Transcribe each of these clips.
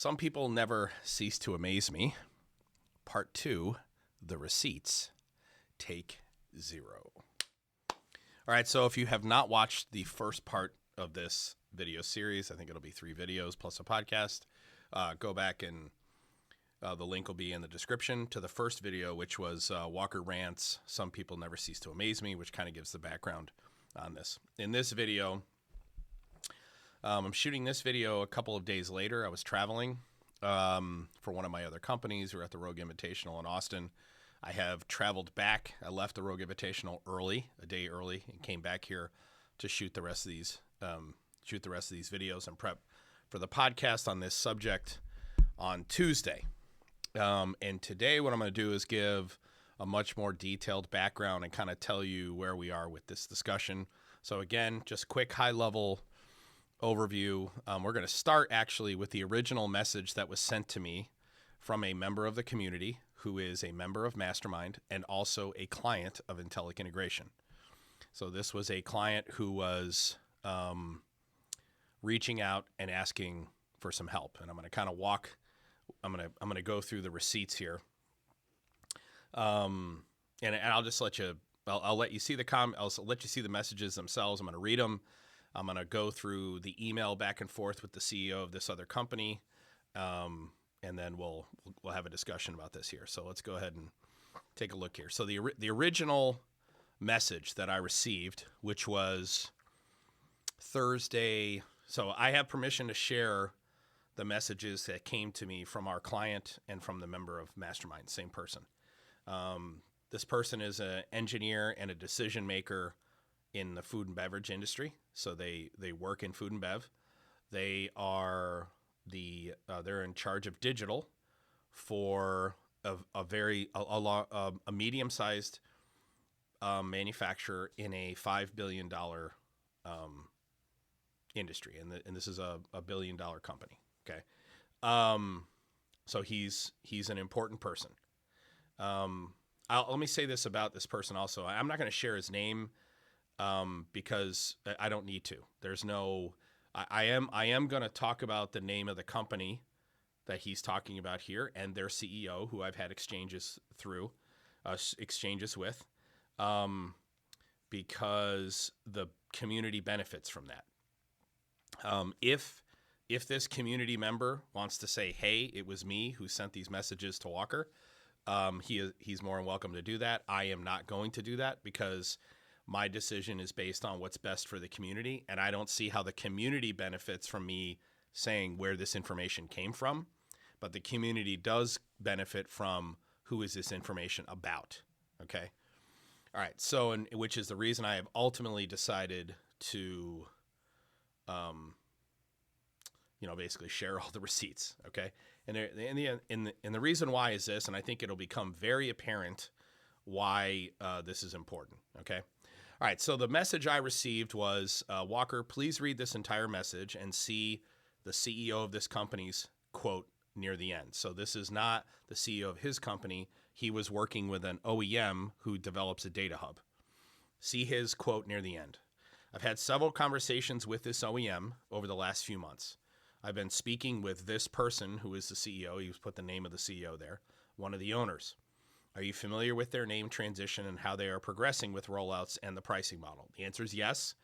Some people never cease to amaze me. Part 2, the receipts, take 0. All right, so if you have not watched the first part of this video series, I think it'll be 3 videos plus a podcast, go back and the link will be in the description to the first video, which was Walker Rants, Some People Never Cease to Amaze Me, which kind of gives the background on this. In this video, I'm shooting this video a couple of days later. I was traveling for one of my other companies. We were at the Rogue Invitational in Austin. I have traveled back. I left the Rogue Invitational early, a day early, and came back here to shoot the rest of these videos and prep for the podcast on this subject on Tuesday. And today what I'm going to do is give a much more detailed background and kind of tell you where we are with this discussion. So again, just quick high-level overview. We're going to start actually with the original message that was sent to me from a member of the community who is a member of Mastermind and also a client of Intellic Integration. So this was a client who was reaching out and asking for some help. And I'm going to kind of I'm going to go through the receipts here. And I'll just let you, I'll let you see I'll let you see the messages themselves. I'm going to read them. I'm going to go through the email back and forth with the CEO of this other company. And then we'll have a discussion about this here. So let's go ahead and take a look here. So the original message that I received, which was Thursday. So I have permission to share the messages that came to me from our client and from the member of Mastermind, same person. This person is an engineer and a decision maker in the food and beverage industry. So they work in food and bev. They are they're in charge of digital for a medium-sized manufacturer in a $5 billion industry, and this is a $1 billion company. Okay, so he's an important person. Let me say this about this person also. I'm not going to share his name because I don't need to. There's no. I am going to talk about the name of the company that he's talking about here and their CEO, who I've had exchanges with, because the community benefits from that. If this community member wants to say, "Hey, it was me who sent these messages to Walker," he's more than welcome to do that. I am not going to do that because my decision is based on what's best for the community, and I don't see how the community benefits from me saying where this information came from, but the community does benefit from who is this information about, okay? All right, so, which is the reason I have ultimately decided to, basically share all the receipts, okay? And the reason why is this, and I think it'll become very apparent why this is important, okay? All right, so the message I received was, Walker, please read this entire message and see the CEO of this company's quote near the end. So this is not the CEO of his company. He was working with an OEM who develops a data hub. See his quote near the end. I've had several conversations with this OEM over the last few months. I've been speaking with this person who is the CEO. He's put the name of the CEO there, one of the owners. Are you familiar with their name transition and how they are progressing with rollouts and the pricing model? The answer is yes.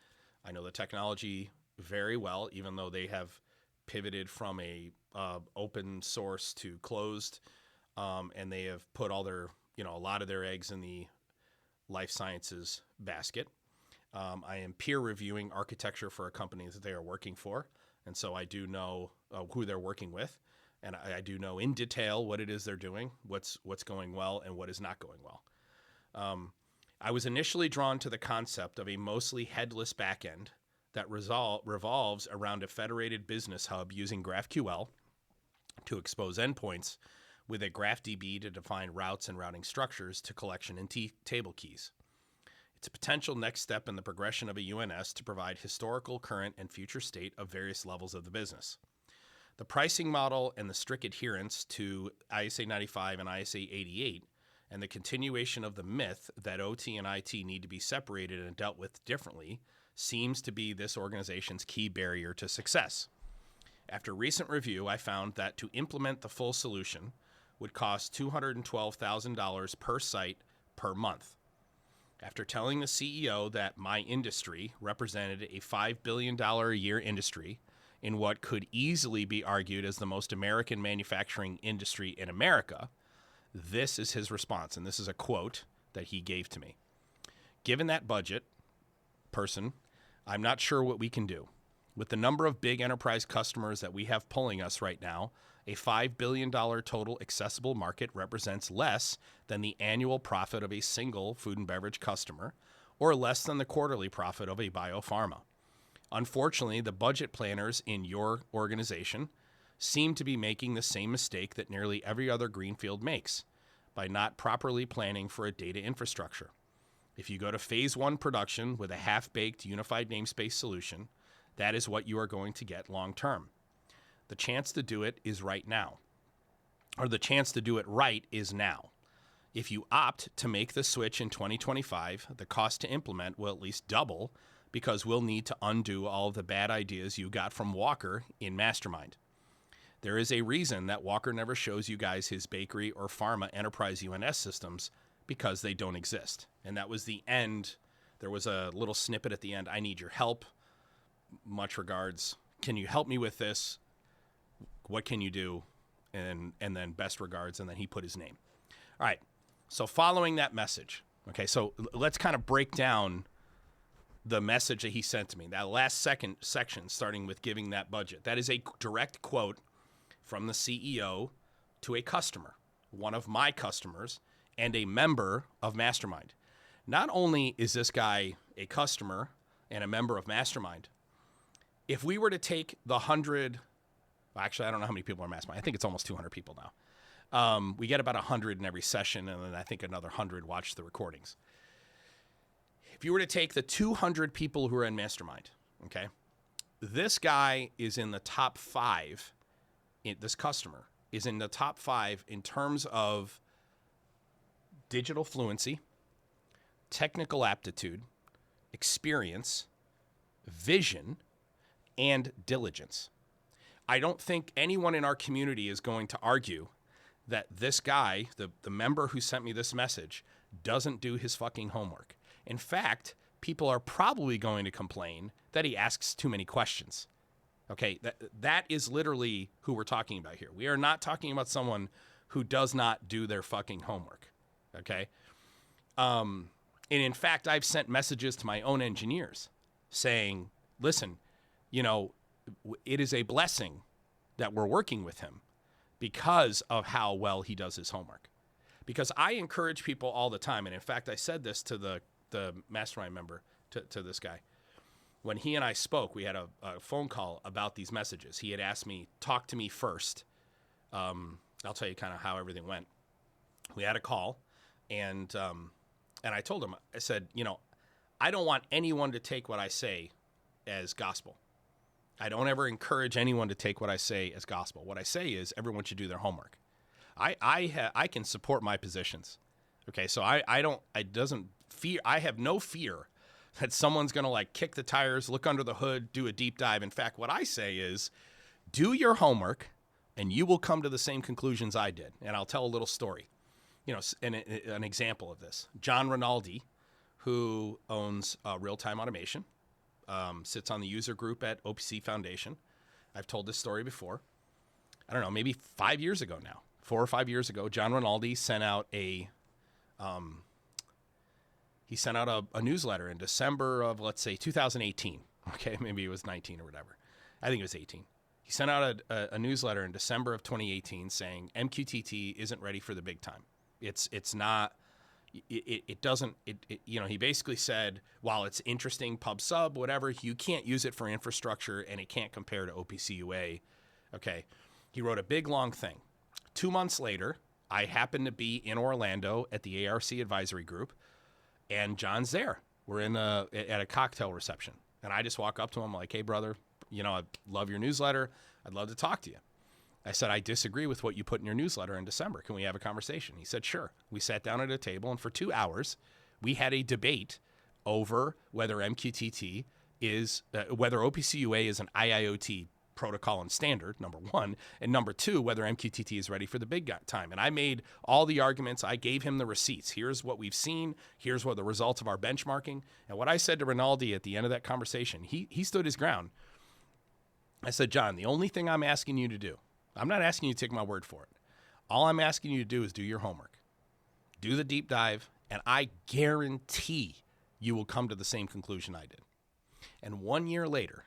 I know the technology very well, even though they have pivoted from a open source to closed, and they have put all their, a lot of their eggs in the life sciences basket. I am peer reviewing architecture for a company that they are working for, and so I do know who they're working with. And I do know in detail what it is they're doing, what's going well and what is not going well. I was initially drawn to the concept of a mostly headless backend that revolves around a federated business hub using GraphQL to expose endpoints with a GraphDB to define routes and routing structures to collection and table keys. It's a potential next step in the progression of a UNS to provide historical, current, and future state of various levels of the business. The pricing model and the strict adherence to ISA 95 and ISA 88 and the continuation of the myth that OT and IT need to be separated and dealt with differently seems to be this organization's key barrier to success. After recent review, I found that to implement the full solution would cost $212,000 per site per month. After telling the CEO that my industry represented a $5 billion a year industry in what could easily be argued as the most American manufacturing industry in America, this is his response, and this is a quote that he gave to me. Given that budget, person, I'm not sure what we can do. With the number of big enterprise customers that we have pulling us right now, a $5 billion total accessible market represents less than the annual profit of a single food and beverage customer, or less than the quarterly profit of a biopharma. Unfortunately, the budget planners in your organization seem to be making the same mistake that nearly every other greenfield makes by not properly planning for a data infrastructure. If you go to phase 1 production with a half-baked unified namespace solution, that is what you are going to get long term. The chance to do it is right now. Or the chance to do it right is now. If you opt to make the switch in 2025, the cost to implement will at least double because we'll need to undo all of the bad ideas you got from Walker in Mastermind. There is a reason that Walker never shows you guys his bakery or pharma enterprise UNS systems, because they don't exist. And that was the end. There was a little snippet at the end. I need your help. Much regards. Can you help me with this? What can you do? And then best regards. And then he put his name. All right. So following that message. Okay. So let's kind of break down the message that he sent to me. That last section, starting with giving that budget. That is a direct quote from the CEO to a customer, one of my customers, and a member of Mastermind. Not only is this guy a customer and a member of Mastermind, if we were to take the 100, well, actually, I don't know how many people are in Mastermind. I think it's almost 200 people now. We get about 100 in every session, and then I think another 100 watch the recordings. If you were to take the 200 people who are in Mastermind, okay, this guy is in the top 5, this customer is in the top 5 in terms of digital fluency, technical aptitude, experience, vision, and diligence. I don't think anyone in our community is going to argue that this guy, the member who sent me this message, doesn't do his fucking homework. In fact, people are probably going to complain that he asks too many questions. Okay, that is literally who we're talking about here. We are not talking about someone who does not do their fucking homework. Okay. And in fact, I've sent messages to my own engineers saying, listen, you know, it is a blessing that we're working with him because of how well he does his homework. Because I encourage people all the time. And in fact, I said this to the Mastermind member, to this guy. When he and I spoke, we had a phone call about these messages. He had asked me, talk to me first. I'll tell you kind of how everything went. We had a call. And I told him, I said, you know, I don't want anyone to take what I say as gospel. I don't ever encourage anyone to take what I say as gospel. What I say is everyone should do their homework. I can support my positions. Okay, so I have no fear that someone's going to like kick the tires, look under the hood, do a deep dive. In fact, what I say is do your homework and you will come to the same conclusions I did. And I'll tell a little story. You know, an example of this. John Rinaldi, who owns Real-Time Automation, sits on the user group at OPC Foundation. I've told this story before. I don't know, maybe 5 years ago now. 4 or 5 years ago, John Rinaldi sent out a newsletter in December of, let's say, 2018. Okay, maybe it was 19 or whatever. I think it was 18. He sent out a newsletter in December of 2018 saying MQTT isn't ready for the big time. It's not, it doesn't, you know, he basically said, while it's interesting, pub sub, whatever, you can't use it for infrastructure and it can't compare to OPC UA. Okay. He wrote a big, long thing. 2 months later, I happened to be in Orlando at the ARC advisory group and John's there. We're at a cocktail reception. And I just walk up to him like, hey brother, you know, I love your newsletter. I'd love to talk to you. I said, I disagree with what you put in your newsletter in December. Can we have a conversation? He said, sure. We sat down at a table, and for 2 hours, we had a debate over whether MQTT is, whether OPC UA is an IIoT protocol and standard, number one, and number two, whether MQTT is ready for the big time. And I made all the arguments. I gave him the receipts. Here's what we've seen. Here's what the results of our benchmarking. And what I said to Rinaldi at the end of that conversation, he stood his ground. I said, John, the only thing I'm asking you to do, I'm not asking you to take my word for it. All I'm asking you to do is do your homework. Do the deep dive, and I guarantee you will come to the same conclusion I did. And 1 year later,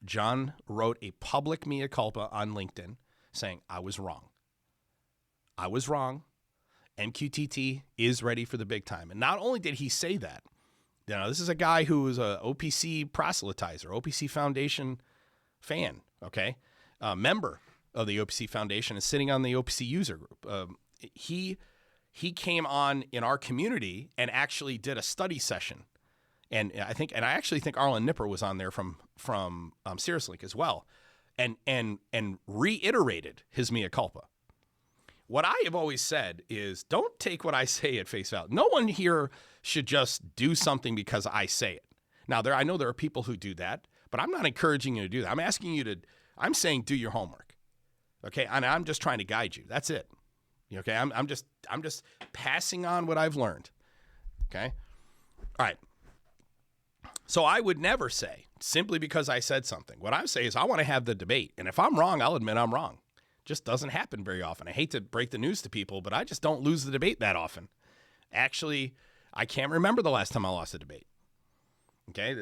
John wrote a public mea culpa on LinkedIn saying, I was wrong. I was wrong. MQTT is ready for the big time. And not only did he say that, this is a guy who is a OPC proselytizer, OPC Foundation fan, okay? Member of the OPC Foundation and sitting on the OPC user group. He came on in our community and actually did a study session. And I actually think Arlen Nipper was on there from CirrusLink as well, and reiterated his mea culpa. What I have always said is, don't take what I say at face value. No one here should just do something because I say it. Now, I know there are people who do that, but I'm not encouraging you to do that. I'm asking you to. I'm saying do your homework, okay? And I'm just trying to guide you. That's it. Okay? I'm just passing on what I've learned. Okay? All right. So I would never say, simply because I said something. What I'm saying is I want to have the debate. And if I'm wrong, I'll admit I'm wrong. Just doesn't happen very often. I hate to break the news to people, but I just don't lose the debate that often. Actually, I can't remember the last time I lost a debate. Okay?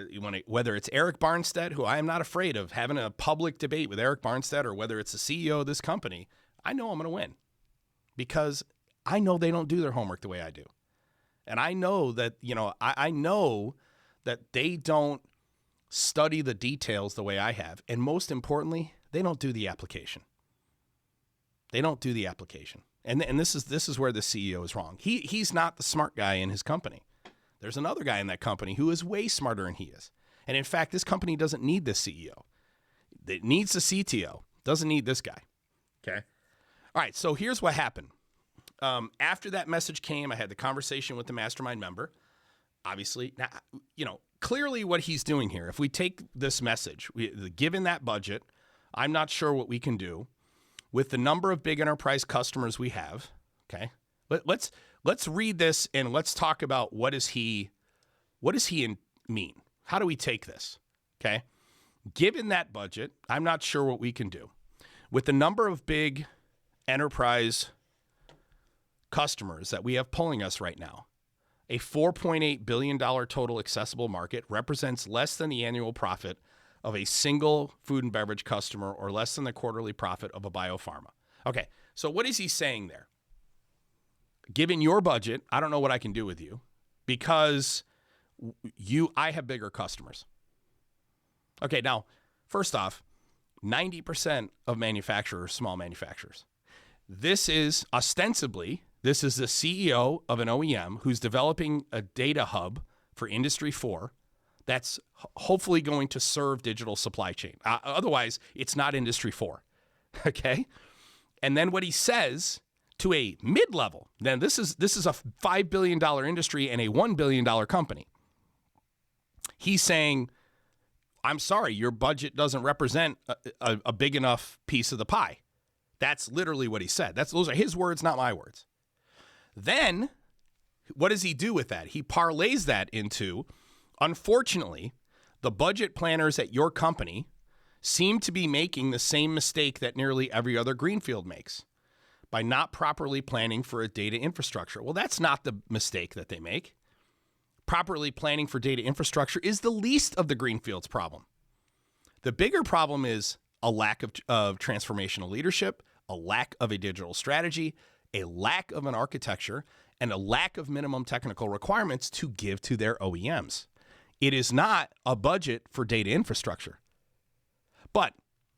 Whether it's Eric Barnstead, who I am not afraid of having a public debate with Eric Barnstead, or whether it's the CEO of this company, I know I'm going to win. Because I know they don't do their homework the way I do. And I know that, I know that they don't study the details the way I have. And most importantly, they don't do the application. They don't do the application. And this is where the CEO is wrong. He's not the smart guy in his company. There's another guy in that company who is way smarter than he is. And in fact, this company doesn't need this CEO. It needs the CTO. Doesn't need this guy. Okay? All right, so here's what happened. After that message came, I had the conversation with the mastermind member. Obviously, now, clearly what he's doing here, if we take this message, given that budget, I'm not sure what we can do with the number of big enterprise customers we have. Okay, let's read this and let's talk about what does he mean? How do we take this? Okay, given that budget, I'm not sure what we can do with the number of big enterprise customers that we have pulling us right now. A $4.8 billion total accessible market represents less than the annual profit of a single food and beverage customer, or less than the quarterly profit of a biopharma. Okay, so what is he saying there? Given your budget, I don't know what I can do with you, because I have bigger customers. Okay, now, first off, 90% of manufacturers are small manufacturers. This is the CEO of an OEM who's developing a data hub for Industry 4 that's hopefully going to serve digital supply chain. Otherwise, it's not Industry 4, okay? And then what he says to a mid-level, then this is a $5 billion industry and a $1 billion company. He's saying, I'm sorry, your budget doesn't represent a big enough piece of the pie. That's literally what he said. Those are his words, not my words. Then, what does he do with that? He parlays that into, unfortunately, the budget planners at your company seem to be making the same mistake that nearly every other greenfield makes by not properly planning for a data infrastructure. Well, that's not the mistake that they make. Properly planning for data infrastructure is the least of the greenfield's problem. The bigger problem is a lack of transformational leadership, a lack of a digital strategy, a lack of an architecture, and a lack of minimum technical requirements to give to their OEMs. It is not a budget for data infrastructure. But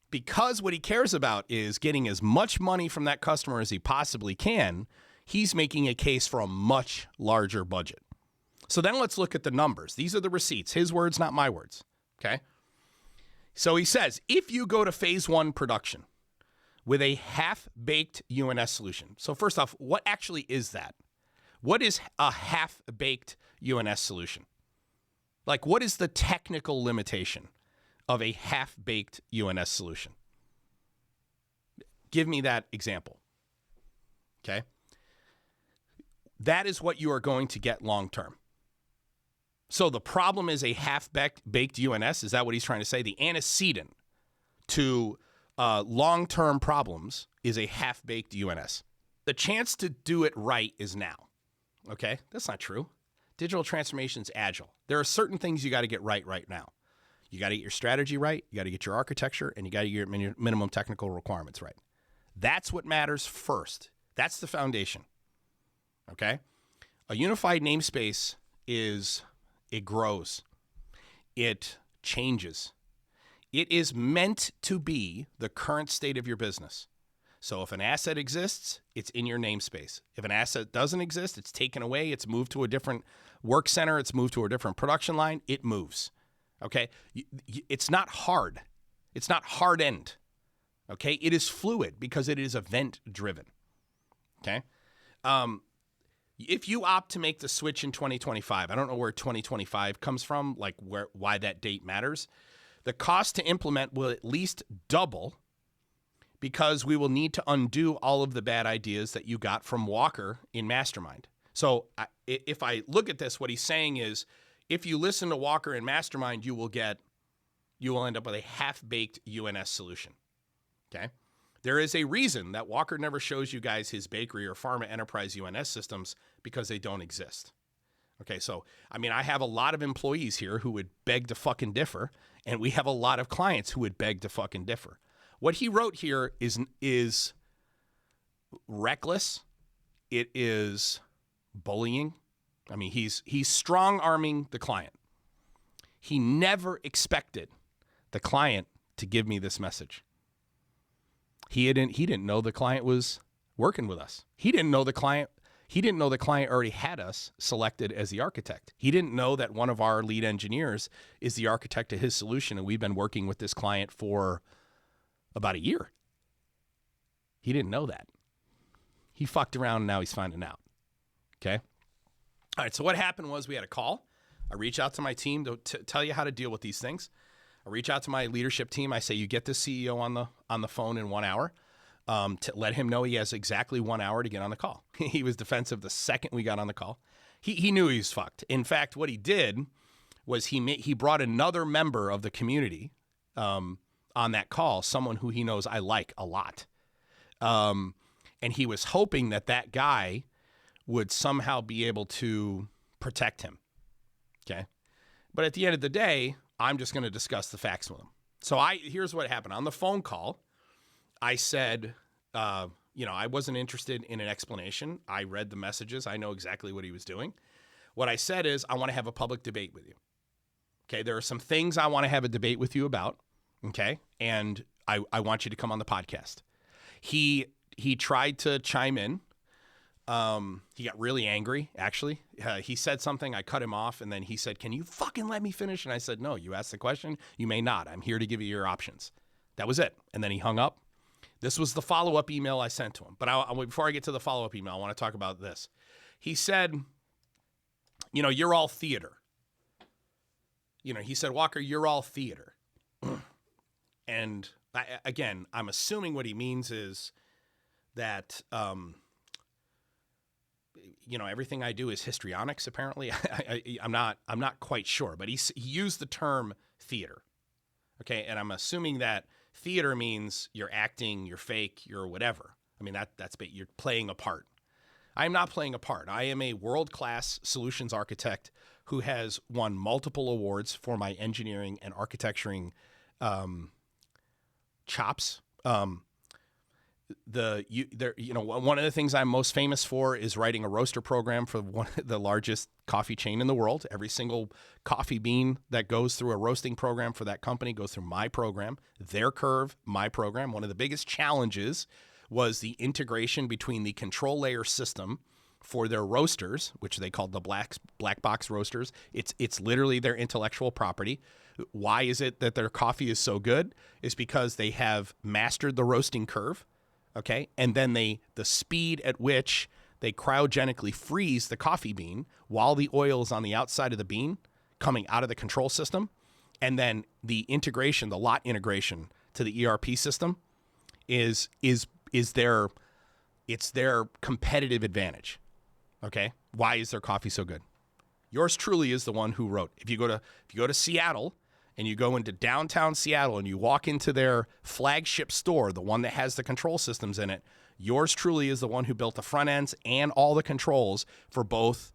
because what he cares about is getting as much money from that customer as he possibly can, he's making a case for a much larger budget. So then let's look at the numbers. These are the receipts. His words, not my words. Okay? So he says, if you go to phase 1 production with a half-baked UNS solution. So first off, what actually is that? What is a half-baked UNS solution? Like, what is the technical limitation of a half-baked UNS solution? Give me that example. Okay? That is what you are going to get long term. So the problem is a half-baked UNS. Is that what he's trying to say? The antecedent to long-term problems is a half-baked UNS. The chance to do it right is now. Okay? That's not true. Digital transformation is agile. There are certain things you got to get right now. You got to get your strategy right, you got to get your architecture, and you got to get your minimum technical requirements right. That's what matters first. That's the foundation. Okay? A unified namespace it grows. It changes. It is meant to be the current state of your business. So if an asset exists, it's in your namespace. If an asset doesn't exist, it's taken away, it's moved to a different work center, it's moved to a different production line, it moves. Okay? It's not hard. It's not hard-end. Okay? It is fluid because it is event-driven. Okay? If you opt to make the switch in 2025, I don't know where 2025 comes from, like why that date matters. The cost to implement will at least double because we will need to undo all of the bad ideas that you got from Walker in Mastermind. So if I look at this, what he's saying is, if you listen to Walker in Mastermind, you will end up with a half-baked UNS solution. Okay? There is a reason that Walker never shows you guys his bakery or pharma enterprise UNS systems because they don't exist. Okay, so, I mean, I have a lot of employees here who would beg to fucking differ, and we have a lot of clients who would beg to fucking differ. What he wrote here is reckless. It is bullying. I mean, he's strong-arming the client. He never expected the client to give me this message. He didn't know the client was working with us. He didn't know the client already had us selected as the architect. He didn't know that one of our lead engineers is the architect of his solution, and we've been working with this client for about a year. He didn't know that. He fucked around, and now he's finding out. Okay? All right, so what happened was we had a call. I reach out to my team to tell you how to deal with these things. I reach out to my leadership team. I say, you get the CEO on the phone in 1 hour to let him know he has exactly 1 hour to get on the call. He was defensive the second we got on the call. He knew he was fucked. In fact, what he did was he brought another member of the community on that call, someone who he knows I like a lot. And he was hoping that guy would somehow be able to protect him. Okay? But at the end of the day, I'm just going to discuss the facts with him. So here's what happened. On the phone call, I said, I wasn't interested in an explanation. I read the messages. I know exactly what he was doing. What I said is, I want to have a public debate with you. Okay, there are some things I want to have a debate with you about. Okay, and I want you to come on the podcast. He tried to chime in. He got really angry, actually. He said something, I cut him off, and then he said, can you fucking let me finish? And I said, no, you asked the question, you may not. I'm here to give you your options. That was it. And then he hung up. This was the follow-up email I sent to him. But before I get to the follow-up email, I want to talk about this. He said, you're all theater. He said, Walker, you're all theater. And again, I'm assuming what he means is that, everything I do is histrionics, apparently. I'm not quite sure, but he used the term theater. Okay. And I'm assuming that theater means you're acting, you're fake, you're whatever. I mean, you're playing a part. I am not playing a part. I am a world-class solutions architect who has won multiple awards for my engineering and architecturing chops. One of the things I'm most famous for is writing a roaster program for one of the largest coffee chain in the world. Every single coffee bean that goes through a roasting program for that company goes through my program, their curve, my program. One of the biggest challenges was the integration between the control layer system for their roasters, which they called the black box roasters. It's literally their intellectual property. Why is it that their coffee is so good? It's because they have mastered the roasting curve. Okay, and then the speed at which they cryogenically freeze the coffee bean while the oil is on the outside of the bean coming out of the control system, and then the integration, the lot integration to the ERP system is it's their competitive advantage. Okay? Why is their coffee so good? Yours truly is the one who wrote. If you go to Seattle and you go into downtown Seattle and you walk into their flagship store, the one that has the control systems in it, yours truly is the one who built the front ends and all the controls for both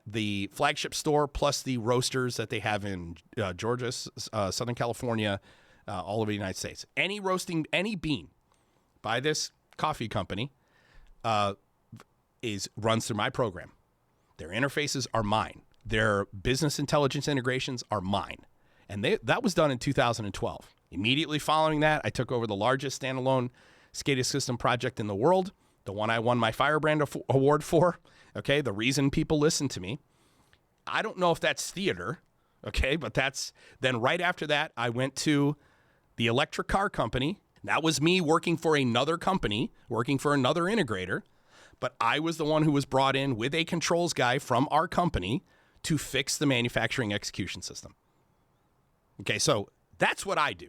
the flagship store plus the roasters that they have in Georgia, Southern California, all over the United States. Any bean by this coffee company runs through my program. Their interfaces are mine. Their business intelligence integrations are mine. And that was done in 2012. Immediately following that, I took over the largest standalone SCADA system project in the world, the one I won my Firebrand Award for. Okay, the reason people listen to me. I don't know if that's theater, okay, but then right after that, I went to the electric car company. That was me working for another company, working for another integrator, but I was the one who was brought in with a controls guy from our company to fix the manufacturing execution system. Okay, so that's what I do.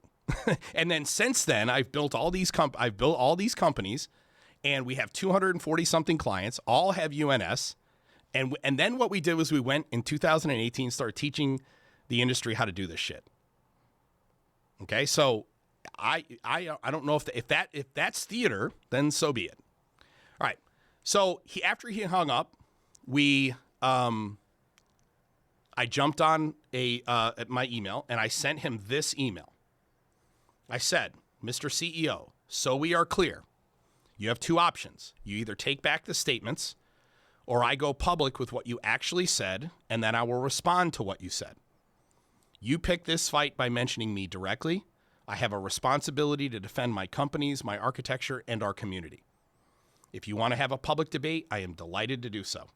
And then since then, I've built all these companies, and we have 240 something clients, all have UNS. And then what we did was we went in 2018, started teaching the industry how to do this shit. Okay, so I don't know if that's theater, then so be it. All right. So after he hung up, I jumped on at my email and I sent him this email. I said, Mr. CEO, so we are clear. You have two options. You either take back the statements or I go public with what you actually said, and then I will respond to what you said. You pick this fight by mentioning me directly. I have a responsibility to defend my companies, my architecture, and our community. If you want to have a public debate, I am delighted to do so.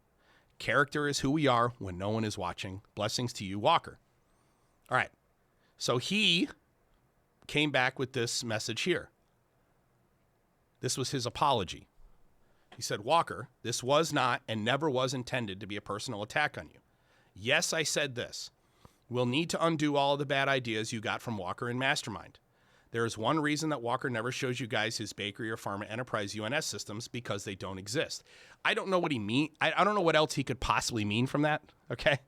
Character is who we are when no one is watching. Blessings to you, Walker. All right. So he came back with this message here. This was his apology. He said, Walker, this was not and never was intended to be a personal attack on you. Yes, I said this. We'll need to undo all of the bad ideas you got from Walker and Mastermind. There is one reason that Walker never shows you guys his bakery or pharma enterprise UNS systems, because they don't exist. I don't know what he mean. I don't know what else he could possibly mean from that. Okay.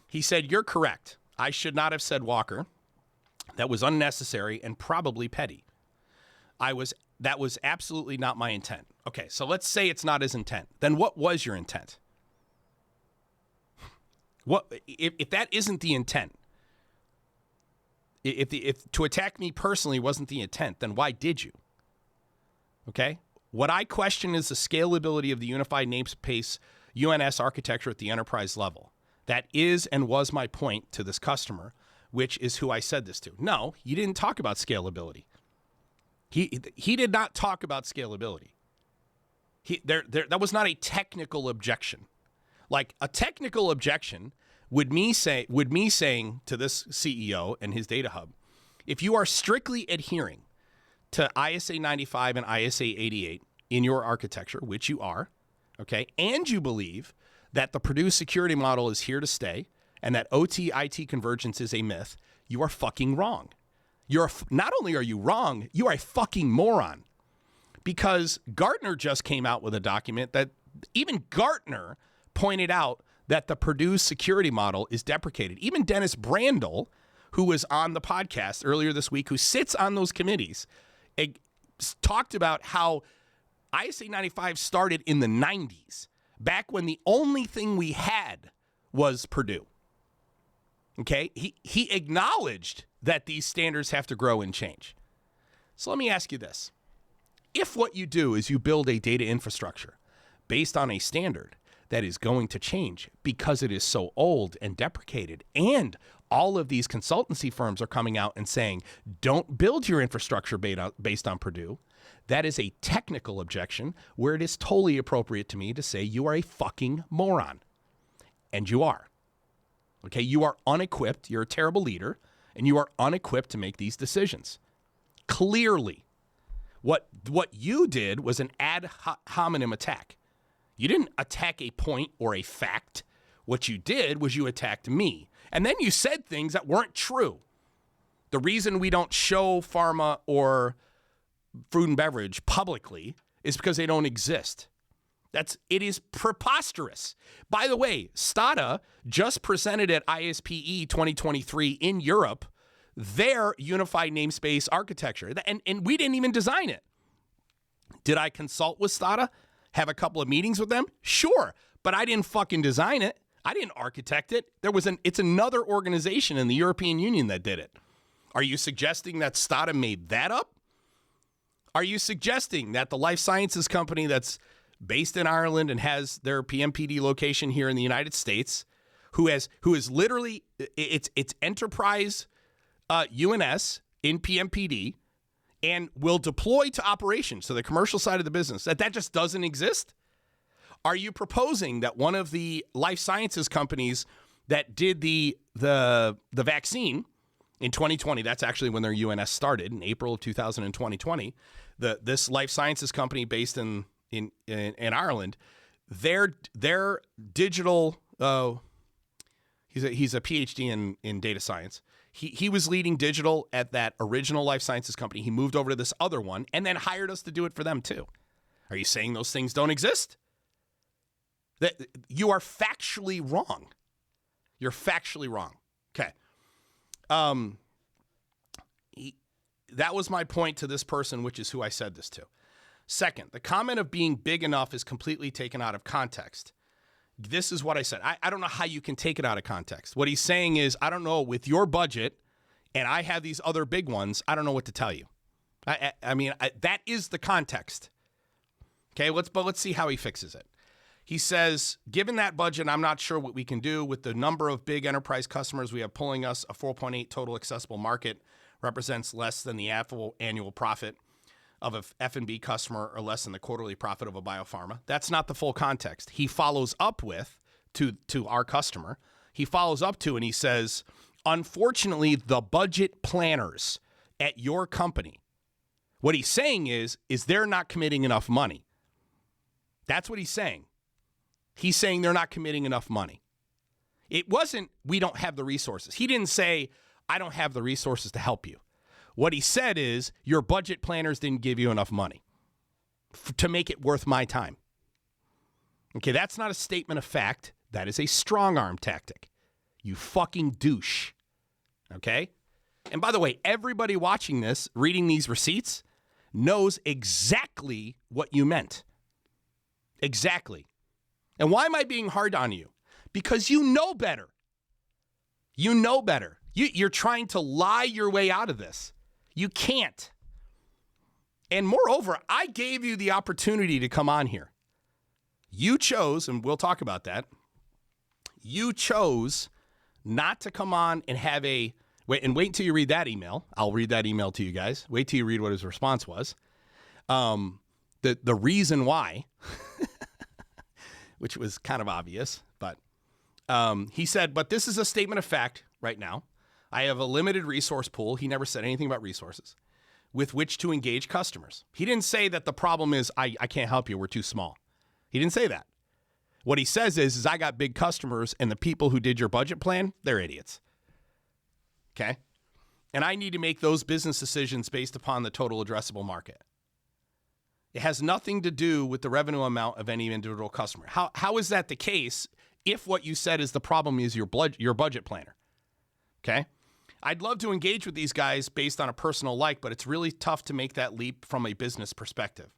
He said, you're correct. I should not have said Walker. That was unnecessary and probably petty. That was absolutely not my intent. Okay. So let's say it's not his intent. Then what was your intent? What if that isn't the intent? If to attack me personally wasn't the intent, then why did you? Okay? What I question is the scalability of the unified namespace UNS architecture at the enterprise level. That is and was my point to this customer, which is who I said this to. No, you didn't talk about scalability. He did not talk about scalability. That was not a technical objection. Like a technical objection would me saying to this CEO and his data hub, if you are strictly adhering to ISA 95 and ISA 88 in your architecture, which you are, okay, and you believe that the Purdue security model is here to stay and that OT-IT convergence is a myth, you are fucking wrong. Not only are you wrong, you are a fucking moron. Because Gartner just came out with a document that even Gartner pointed out that the Purdue security model is deprecated. Even Dennis Brandel, who was on the podcast earlier this week, who sits on those committees, talked about how ISA 95 started in the 90s, back when the only thing we had was Purdue. Okay? He acknowledged that these standards have to grow and change. So let me ask you this. If what you do is you build a data infrastructure based on a standard that is going to change because it is so old and deprecated, and all of these consultancy firms are coming out and saying, don't build your infrastructure based on Purdue, that is a technical objection where it is totally appropriate to me to say you are a fucking moron. And you are. Okay, you are unequipped, you're a terrible leader, and you are unequipped to make these decisions. Clearly, what you did was an ad hominem attack. You didn't attack a point or a fact. What you did was you attacked me. And then you said things that weren't true. The reason we don't show pharma or food and beverage publicly is because they don't exist. It is preposterous. By the way, Stata just presented at ISPE 2023 in Europe their unified namespace architecture, and we didn't even design it. Did I consult with Stata? Have a couple of meetings with them? Sure, but I didn't fucking design it. I didn't architect it. It's another organization in the European Union that did it. Are you suggesting that Stata made that up? Are you suggesting that the life sciences company that's based in Ireland and has their PMPD location here in the United States, who is literally it's enterprise UNS in PMPD and will deploy to operations, so the commercial side of the business, that just doesn't exist? Are you proposing that one of the life sciences companies that did the vaccine in 2020, that's actually when their UNS started, in April of 2020, this life sciences company based in Ireland, their digital, he's a PhD in data science. He was leading digital at that original life sciences company. He moved over to this other one and then hired us to do it for them too. Are you saying those things don't exist? That you are factually wrong. You're factually wrong. Okay. That was my point to this person, which is who I said this to. Second, the comment of being big enough is completely taken out of context. This is what I said. I don't know how you can take it out of context. What he's saying is, I don't know, with your budget, and I have these other big ones, I don't know what to tell you. I mean, that is the context. Okay, let's see how he fixes it. He says, given that budget, I'm not sure what we can do with the number of big enterprise customers we have pulling us. A 4.8 total accessible market represents less than the annual profit of a F&B customer or less than the quarterly profit of a biopharma. That's not the full context. He follows up with, to our customer, he follows up to and he says, unfortunately, the budget planners at your company, what he's saying is they're not committing enough money. That's what he's saying. He's saying they're not committing enough money. It wasn't, we don't have the resources. He didn't say, I don't have the resources to help you. What he said is, your budget planners didn't give you enough money to make it worth my time. Okay, that's not a statement of fact. That is a strong arm tactic. You fucking douche. Okay? And by the way, everybody watching this, reading these receipts, knows exactly what you meant. Exactly. And why am I being hard on you? Because you know better. You know better. You're trying to lie your way out of this. You can't. And moreover, I gave you the opportunity to come on here. You chose, and we'll talk about that, you chose not to come on and have wait until you read that email. I'll read that email to you guys. Wait till you read what his response was. The reason why, which was kind of obvious, but he said, but this is a statement of fact right now. I have a limited resource pool. He never said anything about resources with which to engage customers. He didn't say that the problem is I can't help you. We're too small. He didn't say that. What he says is I got big customers and the people who did your budget plan, they're idiots. Okay? And I need to make those business decisions based upon the total addressable market. It has nothing to do with the revenue amount of any individual customer. How is that the case if what you said is the problem is your budget planner? Okay? I'd love to engage with these guys based on a personal like, but it's really tough to make that leap from a business perspective.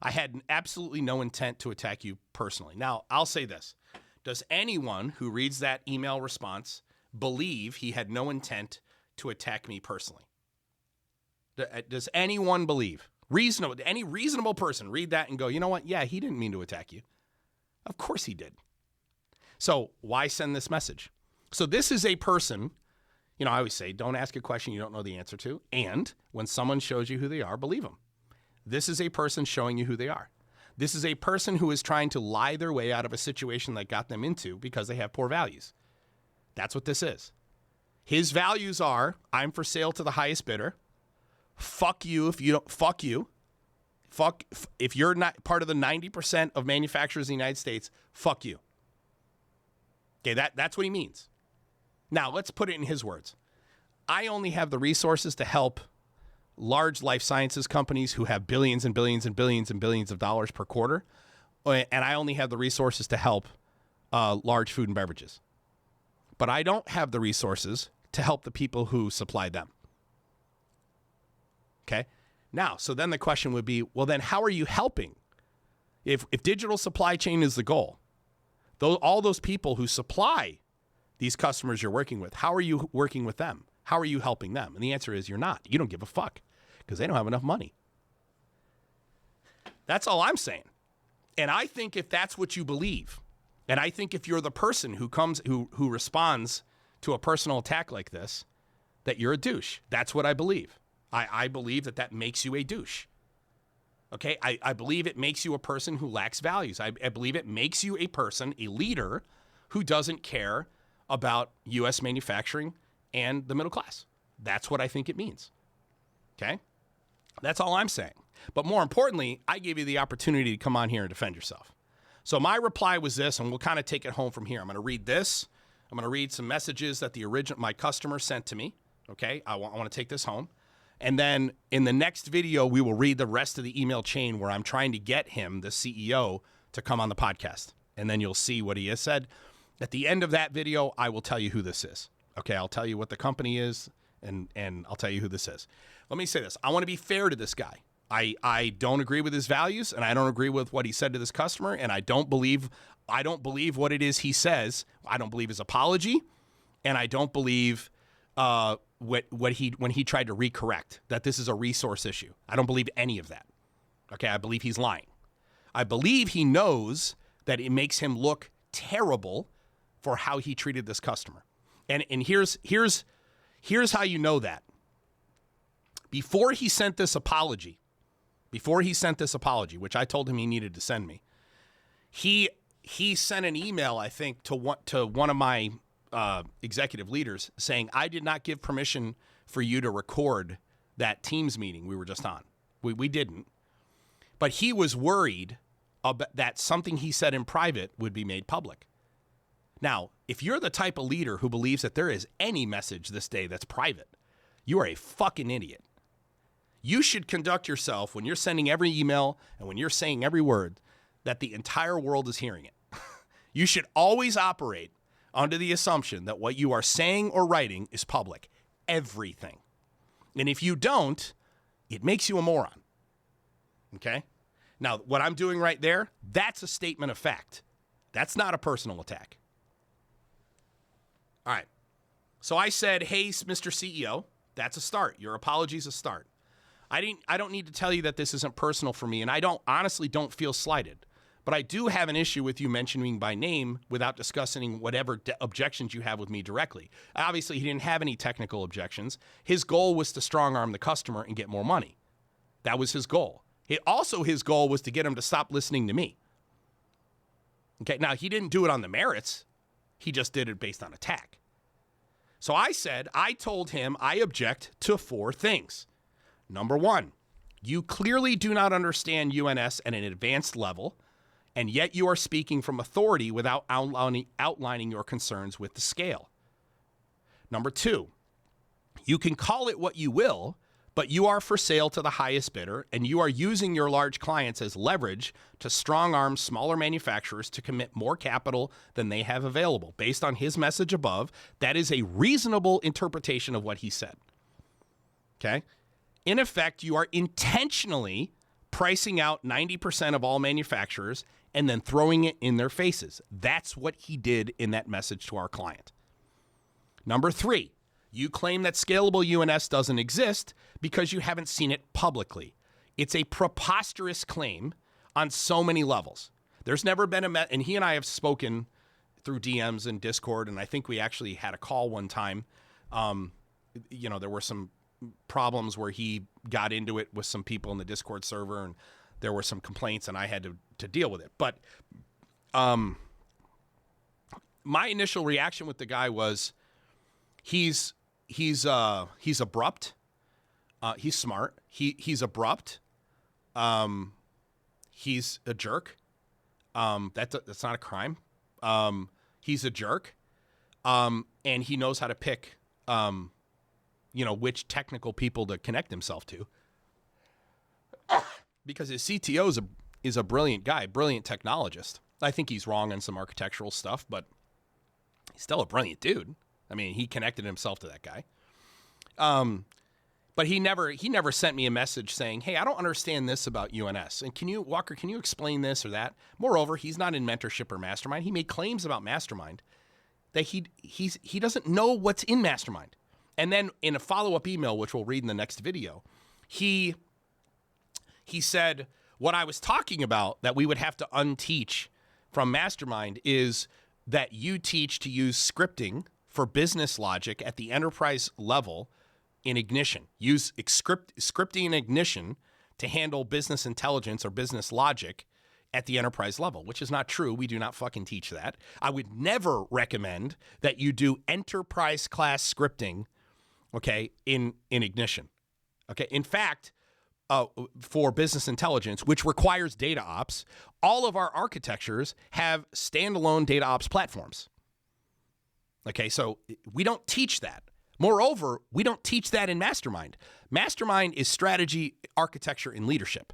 I had absolutely no intent to attack you personally. Now, I'll say this. Does anyone who reads that email response believe he had no intent to attack me personally? Does anyone believe? Any reasonable person read that and go, you know what? Yeah, he didn't mean to attack you. Of course he did. So why send this message? So this is a person, I always say, don't ask a question you don't know the answer to. And when someone shows you who they are, believe them. This is a person showing you who they are. This is a person who is trying to lie their way out of a situation that got them into because they have poor values. That's what this is. His values are, I'm for sale to the highest bidder. Fuck you if you don't, fuck you. If you're not part of the 90% of manufacturers in the United States, fuck you. Okay, that's what he means. Now, let's put it in his words. I only have the resources to help large life sciences companies who have billions and billions and billions and billions of dollars per quarter, and I only have the resources to help large food and beverages. But I don't have the resources to help the people who supply them. Okay? Now, so then the question would be, well, then how are you helping? If digital supply chain is the goal, all those people who supply these customers you're working with, how are you working with them? How are you helping them? And the answer is you're not. You don't give a fuck because they don't have enough money. That's all I'm saying. And I think if that's what you believe, and I think if you're the person who responds to a personal attack like this, that you're a douche. That's what I believe. I believe that makes you a douche. Okay? I believe it makes you a person who lacks values. I believe it makes you a person, a leader, who doesn't care about U.S. manufacturing and the middle class. That's what I think it means. Okay? That's all I'm saying. But more importantly, I gave you the opportunity to come on here and defend yourself. So my reply was this, and we'll kind of take it home from here. I'm going to read this. I'm going to read some messages that my customer sent to me. Okay? I want to take this home. And then in the next video, we will read the rest of the email chain where I'm trying to get him, the CEO, to come on the podcast. And then you'll see what he has said. At the end of that video, I will tell you who this is. Okay, I'll tell you what the company is, and I'll tell you who this is. Let me say this. I want to be fair to this guy. I don't agree with his values, and I don't agree with what he said to this customer, and I don't believe what it is he says. I don't believe his apology, and I don't believe when he tried to recorrect that this is a resource issue. I don't believe any of that. Okay, I believe he's lying. I believe he knows that it makes him look terrible for how he treated this customer. And here's how you know that. Before he sent this apology, which I told him he needed to send me, he sent an email, I think, to one of my executive leaders saying, I did not give permission for you to record that Teams meeting we were just on. We didn't. But he was worried that something he said in private would be made public. Now, if you're the type of leader who believes that there is any message this day that's private, you are a fucking idiot. You should conduct yourself when you're sending every email and when you're saying every word that the entire world is hearing it. You should always operate under the assumption that what you are saying or writing is public. Everything. And if you don't, it makes you a moron. Okay? Now, what I'm doing right there, that's a statement of fact. That's not a personal attack. All right. So I said, hey, Mr. CEO, that's a start. Your apology is a start. I don't need to tell you that this isn't personal for me, and I honestly don't feel slighted. But I do have an issue with you mentioning by name without discussing whatever objections you have with me directly. Obviously, he didn't have any technical objections. His goal was to strong-arm the customer and get more money. That was his goal. His goal was to get him to stop listening to me. Okay, now he didn't do it on the merits. He just did it based on attack. So I told him I object to 4 things. Number 1, you clearly do not understand UNS at an advanced level, and yet you are speaking from authority without outlining your concerns with the scale. Number 2, you can call it what you will, but you are for sale to the highest bidder, and you are using your large clients as leverage to strong-arm smaller manufacturers to commit more capital than they have available. Based on his message above, that is a reasonable interpretation of what he said. Okay? In effect, you are intentionally pricing out 90% of all manufacturers and then throwing it in their faces. That's what he did in that message to our client. Number 3, you claim that scalable UNS doesn't exist because you haven't seen it publicly. It's a preposterous claim on so many levels. There's never been and he and I have spoken through DMs and Discord, and I think we actually had a call one time. There were some problems where he got into it with some people in the Discord server, and there were some complaints, and I had to deal with it. But my initial reaction with the guy was he's abrupt. He's smart. He's abrupt. He's a jerk. That's not a crime. He's a jerk. And he knows how to pick which technical people to connect himself to, because his CTO is a brilliant guy, brilliant technologist. I think he's wrong on some architectural stuff, but he's still a brilliant dude. I mean, he connected himself to that guy. But he never sent me a message saying, "Hey, I don't understand this about UNS. And Walker, can you explain this or that?" Moreover, he's not in mentorship or mastermind. He made claims about mastermind that he doesn't know what's in mastermind. And then in a follow-up email, which we'll read in the next video, he said, what I was talking about that we would have to unteach from mastermind is that you teach to use scripting for business logic at the enterprise level in Ignition. Use scripting in Ignition to handle business intelligence or business logic at the enterprise level, which is not true. We do not fucking teach that. I would never recommend that you do enterprise class scripting, okay, in Ignition. Okay, in fact, for business intelligence, which requires data ops, all of our architectures have standalone data ops platforms. Okay, so we don't teach that. Moreover, we don't teach that in Mastermind. Mastermind is strategy, architecture, and leadership.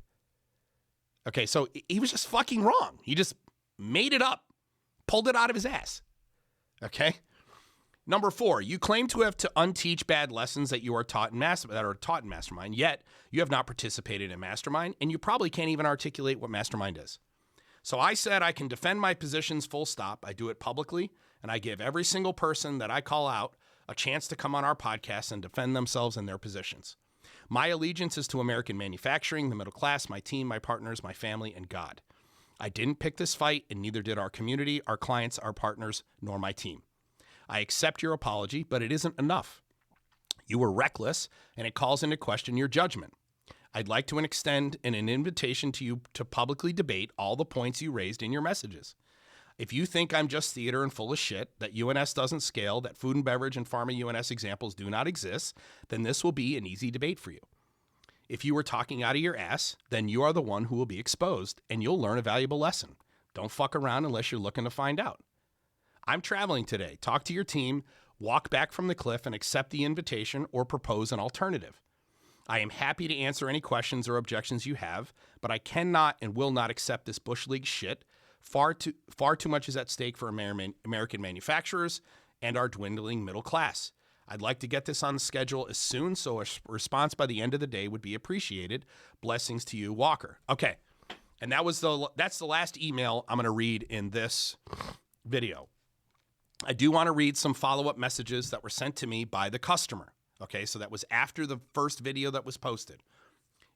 Okay, so he was just fucking wrong. He just made it up, pulled it out of his ass. Okay? Number 4, you claim to have to unteach bad lessons that are taught in Mastermind, yet you have not participated in Mastermind, and you probably can't even articulate what Mastermind is. So I said I can defend my positions full stop. I do it publicly, and I give every single person that I call out a chance to come on our podcast and defend themselves and their positions. My allegiance is to American manufacturing, the middle class, my team, my partners, my family, and God. I didn't pick this fight, and neither did our community, our clients, our partners, nor my team. I accept your apology, but it isn't enough. You were reckless, and it calls into question your judgment. I'd like to extend an invitation to you to publicly debate all the points you raised in your messages. If you think I'm just theater and full of shit, that UNS doesn't scale, that food and beverage and pharma UNS examples do not exist, then this will be an easy debate for you. If you were talking out of your ass, then you are the one who will be exposed, and you'll learn a valuable lesson. Don't fuck around unless you're looking to find out. I'm traveling today. Talk to your team, walk back from the cliff, and accept the invitation or propose an alternative. I am happy to answer any questions or objections you have, but I cannot and will not accept this Bush League shit. Far too much is at stake for American manufacturers and our dwindling middle class. I'd like to get this on the schedule as soon, so a response by the end of the day would be appreciated. Blessings to you, Walker. Okay, and that's the last email I'm going to read in this video. I do want to read some follow-up messages that were sent to me by the customer. Okay, so that was after the first video that was posted.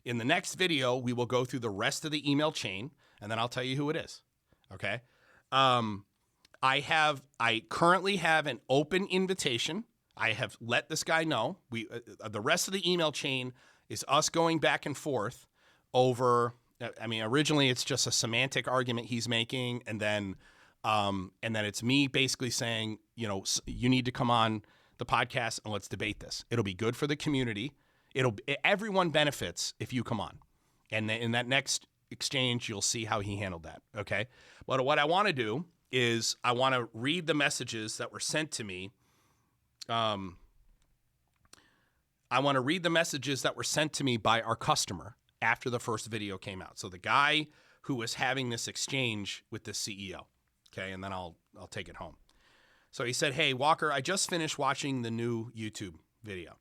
In the next video, we will go through the rest of the email chain, and then I'll tell you who it is. Okay. I currently have an open invitation. I have let this guy know. The rest of the email chain is us going back and forth over, originally it's just a semantic argument he's making. And then it's me basically saying, you need to come on the podcast and let's debate this. It'll be good for the community. Everyone benefits if you come on. And in that next exchange, you'll see how he handled that. Okay. But what I want to do is I want to read the messages that were sent to me. I want to read the messages that were sent to me by our customer after the first video came out. So the guy who was having this exchange with the CEO. Okay. And then I'll take it home. So he said, "Hey, Walker, I just finished watching the new YouTube video.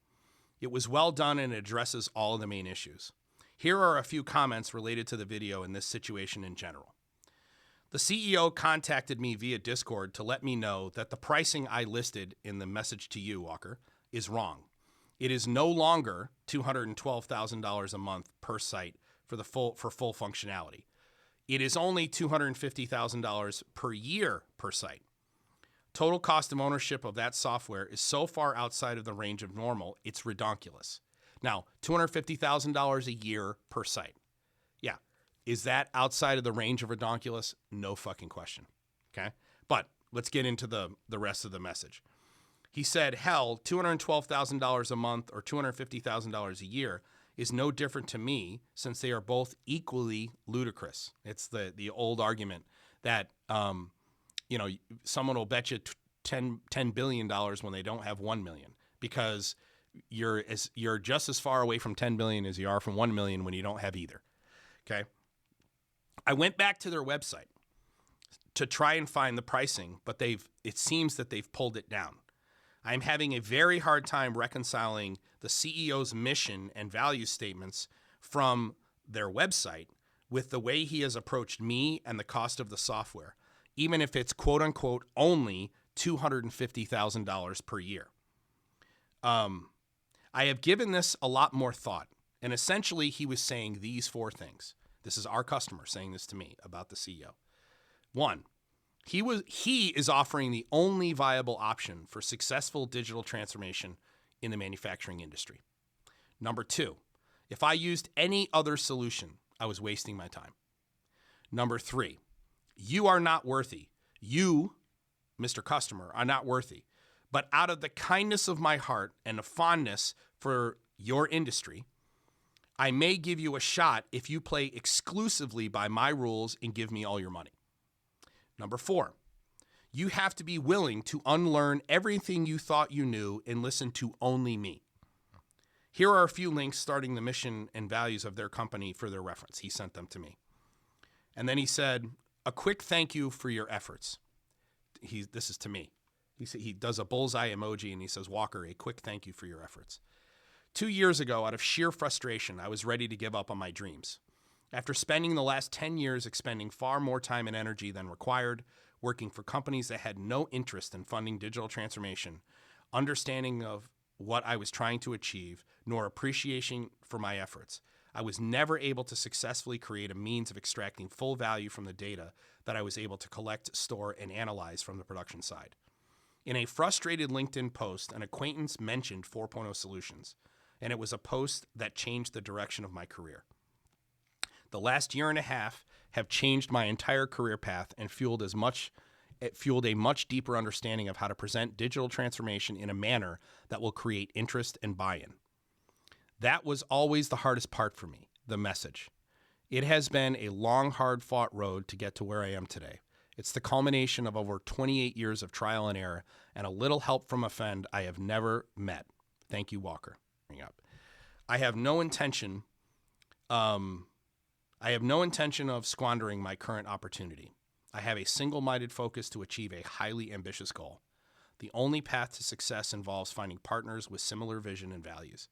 It was well done and it addresses all of the main issues. Here are a few comments related to the video and this situation in general. The CEO contacted me via Discord to let me know that the pricing I listed in the message to you, Walker, is wrong. It is no longer $212,000 a month per site for full functionality. It is only $250,000 per year per site. Total cost of ownership of that software is so far outside of the range of normal, it's redonkulous. Now, $250,000 a year per site. Yeah. Is that outside of the range of redonkulous? No fucking question. Okay. But let's get into the rest of the message. He said, hell, $212,000 a month or $250,000 a year is no different to me since they are both equally ludicrous. It's the old argument that, someone will bet you $10 billion when they don't have $1 million because you're just as far away from 10 billion as you are from 1 million when you don't have either. Okay. I went back to their website to try and find the pricing, but it seems that they've pulled it down. I'm having a very hard time reconciling the CEO's mission and value statements from their website with the way he has approached me and the cost of the software, even if it's quote unquote only $250,000 per year. I have given this a lot more thought, and essentially he was saying these 4 things. This is our customer saying this to me about the CEO. 1, he is offering the only viable option for successful digital transformation in the manufacturing industry. Number 2, if I used any other solution, I was wasting my time. Number 3, you are not worthy. You, Mr. Customer, are not worthy. But out of the kindness of my heart and a fondness for your industry, I may give you a shot if you play exclusively by my rules and give me all your money. Number 4, you have to be willing to unlearn everything you thought you knew and listen to only me. Here are a few links starting the mission and values of their company for their reference. He sent them to me. And then he said, a quick thank you for your efforts. This is to me. He does a bullseye emoji and he says, Walker, a quick thank you for your efforts. 2 years ago, out of sheer frustration, I was ready to give up on my dreams. After spending the last 10 years expending far more time and energy than required, working for companies that had no interest in funding digital transformation, understanding of what I was trying to achieve, nor appreciation for my efforts, I was never able to successfully create a means of extracting full value from the data that I was able to collect, store, and analyze from the production side. In a frustrated LinkedIn post, an acquaintance mentioned 4.0 solutions, and it was a post that changed the direction of my career. The last year and a half have changed my entire career path and fueled a much deeper understanding of how to present digital transformation in a manner that will create interest and buy-in. That was always the hardest part for me, the message. It has been a long, hard-fought road to get to where I am today. It's the culmination of over 28 years of trial and error and a little help from a friend I have never met. Thank you, Walker. I have no intention of squandering my current opportunity. I have a single-minded focus to achieve a highly ambitious goal. The only path to success involves finding partners with similar vision and values.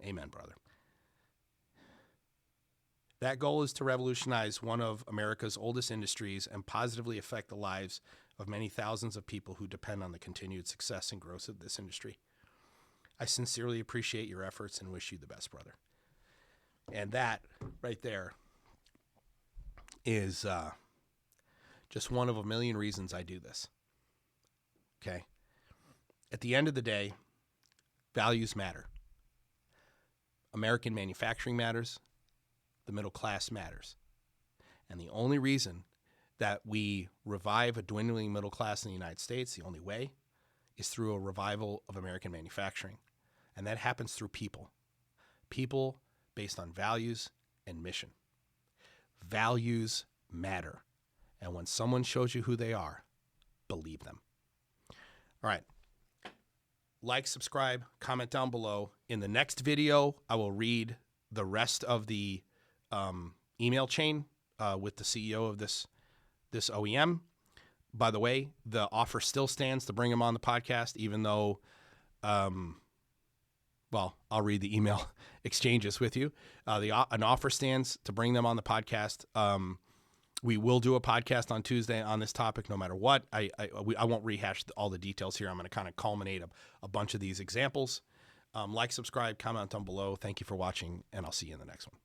Amen, brother. That goal is to revolutionize one of America's oldest industries and positively affect the lives of many thousands of people who depend on the continued success and growth of this industry. I sincerely appreciate your efforts and wish you the best, brother. And that right there is just one of a million reasons I do this. Okay? At the end of the day, values matter. American manufacturing matters. The middle class matters. And the only reason that we revive a dwindling middle class in the United States, the only way, is through a revival of American manufacturing. And that happens through people. People based on values and mission. Values matter. And when someone shows you who they are, believe them. All right. Like, subscribe, comment down below. In the next video, I will read the rest of the email chain with the CEO of this OEM. By the way, the offer still stands to bring him on the podcast, even though, I'll read the email exchanges with you. An offer stands to bring them on the podcast. We will do a podcast on Tuesday on this topic, no matter what. I won't rehash all the details here. I'm going to kind of culminate a bunch of these examples. Like, subscribe, comment down below. Thank you for watching, and I'll see you in the next one.